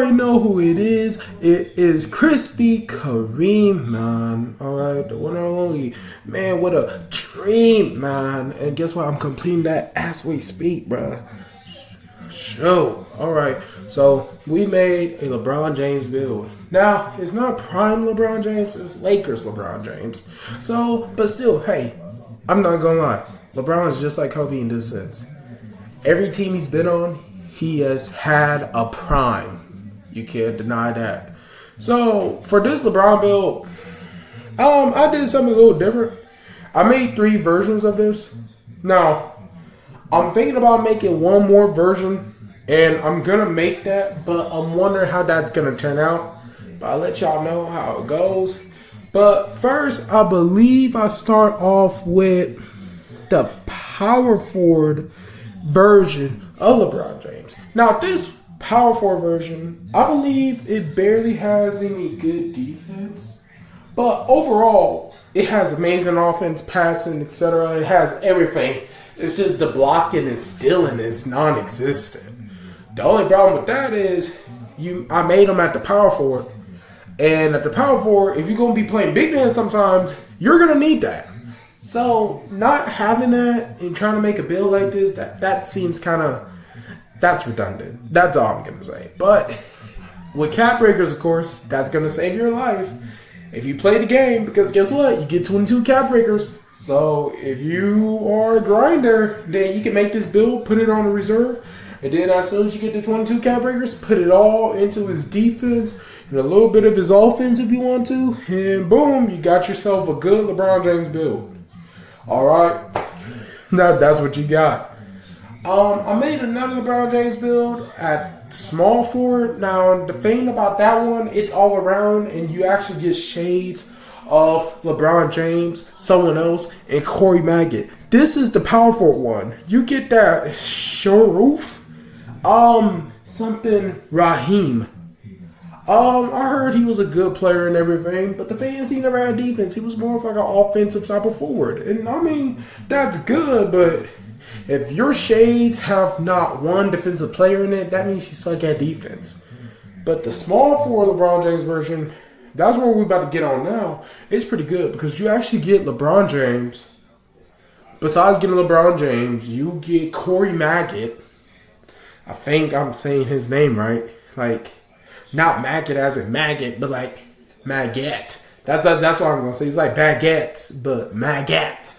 already know who it is. It is Krispy Kreme, man. Alright, the one and only man with a dream, man. And guess what? I'm completing that as we speak, bruh. Show. Alright, so we made a LeBron James build. Now, it's not prime LeBron James, it's Lakers LeBron James. So, but still, hey, I'm not gonna lie. LeBron is just like Kobe in this sense. Every team he's been on, he has had a prime. You can't deny that. So, for this LeBron build, I did something a little different. I made 3 versions of this. Now, I'm thinking about making one more version, and I'm gonna make that, but I'm wondering how that's gonna turn out. But I'll let y'all know how it goes. But first, I believe I start off with the power forward version of LeBron James. Now, this power forward version, I believe it barely has any good defense, but overall, it has amazing offense, passing, etc. It has everything. It's just the blocking is still and it's non-existent. The only problem with that is I made them at the power forward. And at the power forward, if you're going to be playing big man sometimes, you're going to need that. So not having that and trying to make a build like this, that seems kind of, that's redundant. That's all I'm going to say. But with cap breakers, of course, that's going to save your life if you play the game. Because guess what? You get 22 cap breakers. So if you are a grinder, then you can make this build, put it on the reserve, and then as soon as you get the 22 cap breakers, put it all into his defense and a little bit of his offense if you want to, and boom, you got yourself a good LeBron James build. All right, that's what you got. I made another LeBron James build at small forward. Now the thing about that one, it's all around, and you actually get shades of LeBron James, someone else, and Corey Maggot. This is the power forward one. You get that Sharoof, something Raheem. I heard he was a good player and everything, but the thing is he never had defense. He was more of like an offensive type of forward. And I mean, that's good, but if your shades have not one defensive player in it, that means you suck at defense. But the small forward LeBron James version, that's what we're about to get on now. It's pretty good because you actually get LeBron James. Besides getting LeBron James, you get Corey Maggot. I think I'm saying his name right. Like, not Maggot as in maggot, but like Maggot. That's what I'm gonna say. It's like baguettes, but Maggot.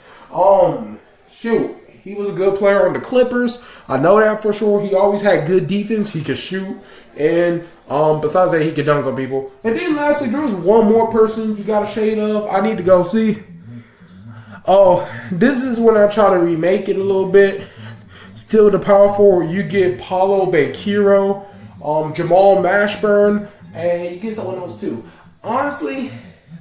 Shoot. He was a good player on the Clippers. I know that for sure. He always had good defense. He could shoot. And besides that, he could dunk on people. And then lastly, there was one more person you got a shade of. I need to go see. Oh, this is when I try to remake it a little bit. Still the power forward. You get Paolo Banchero, Jamal Mashburn, and you get someone else too. Honestly,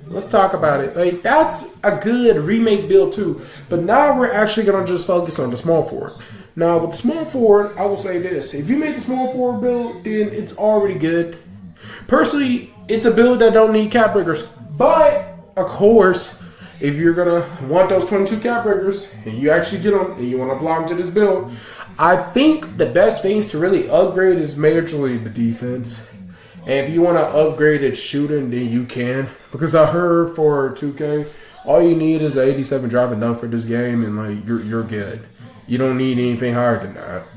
let's talk about it. Like, that's a good remake build too. But now we're actually going to just focus on the small forward. Now, with the small forward, I will say this. If you make the small forward build, then it's already good. Personally, it's a build that don't need cap breakers. But, of course, if you're going to want those 22 cap breakers, and you actually get them, and you want to apply them to this build, I think the best things to really upgrade is majorly the defense. And if you want to upgrade it shooting, then you can. Because I heard for 2K, all you need is an 87 drive and dunk for this game, and like you're good. You don't need anything higher than that.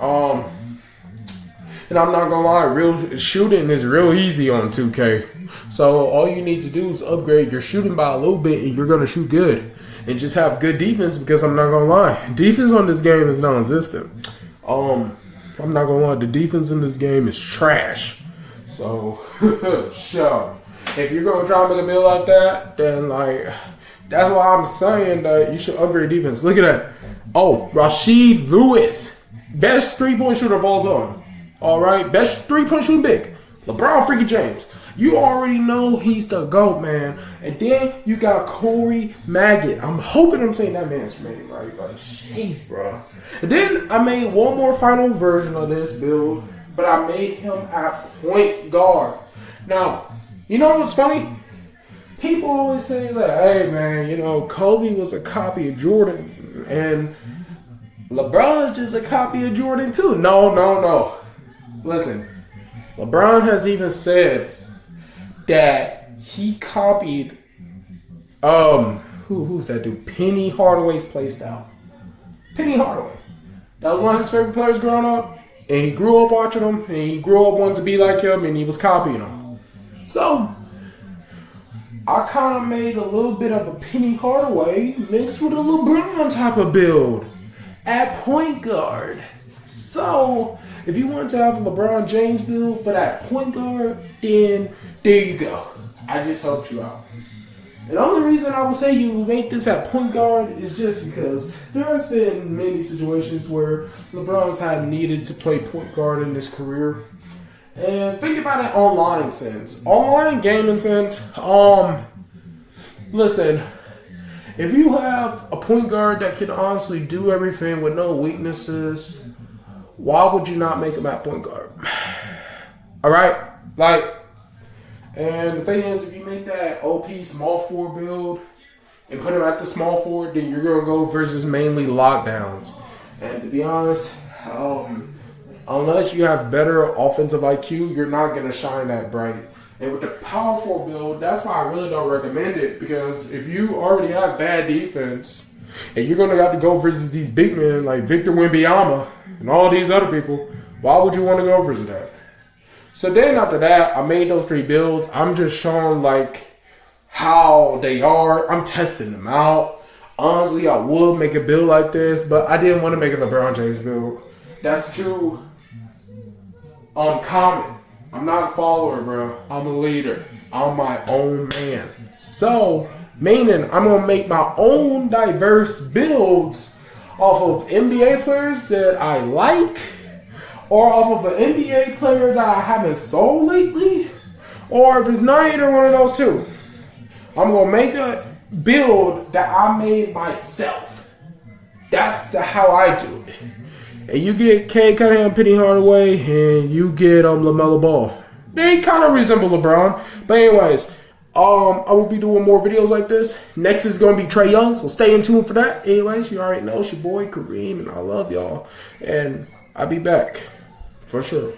And I'm not gonna lie, real shooting is real easy on 2K. So all you need to do is upgrade your shooting by a little bit, and you're gonna shoot good. And just have good defense, because I'm not gonna lie, defense on this game is non-existent. I'm not gonna lie, the defense in this game is trash. So, sure. If you're going to try to make a build like that, then, like, that's why I'm saying that you should upgrade defense. Look at that. Oh, Rashid Lewis. Best three-point shooter of all time. All right? Best three-point shooting big. LeBron freaking James. You already know he's the GOAT, man. And then you got Corey Maggot. I'm hoping I'm saying that man's name right. Like, jeez, bro. And then I made one more final version of this build, but I made him at point guard. Now, you know what's funny? People always say that, hey, man, you know, Kobe was a copy of Jordan, and LeBron's just a copy of Jordan, too. No. Listen, LeBron has even said that he copied who's that dude? Penny Hardaway's play style. Penny Hardaway. That was one of his favorite players growing up. And he grew up watching him. And he grew up wanting to be like him. And he was copying him. So, I kind of made a little bit of a Penny Hardaway mixed with a LeBron type of build at point guard. So, if you want to have a LeBron James build, but at point guard, then there you go. I just helped you out. And the only reason I would say you make this at point guard is just because there's been many situations where LeBron's had needed to play point guard in his career. And think about it online sense. Online gaming sense, listen, if you have a point guard that can honestly do everything with no weaknesses, why would you not make him at point guard? Alright? And the thing is, if you make that OP small forward build and put him at the small forward, then you're going to go versus mainly lockdowns. And to be honest, unless you have better offensive IQ, you're not going to shine that bright. And with the power forward build, that's why I really don't recommend it. Because if you already have bad defense, and you're going to have to go versus these big men like Victor Wembanyama and all these other people, why would you want to go versus that? So then after that, I made those 3 builds. I'm just showing how they are. I'm testing them out. Honestly, I would make a build like this, but I didn't want to make a LeBron James build. That's too uncommon. I'm not a follower, bro. I'm a leader. I'm my own man. So, meaning I'm going to make my own diverse builds off of NBA players that I like, or off of an NBA player that I haven't sold lately, or if it's not either one of those two. I'm going to make a build that I made myself. That's how I do it. And you get K. Cunningham, Penny Hardaway, and you get LaMelo Ball. They kind of resemble LeBron. But anyways, I will be doing more videos like this. Next is going to be Trae Young, so stay in tune for that. Anyways, you already know it's your boy Kareem, and I love y'all. And I'll be back. For sure.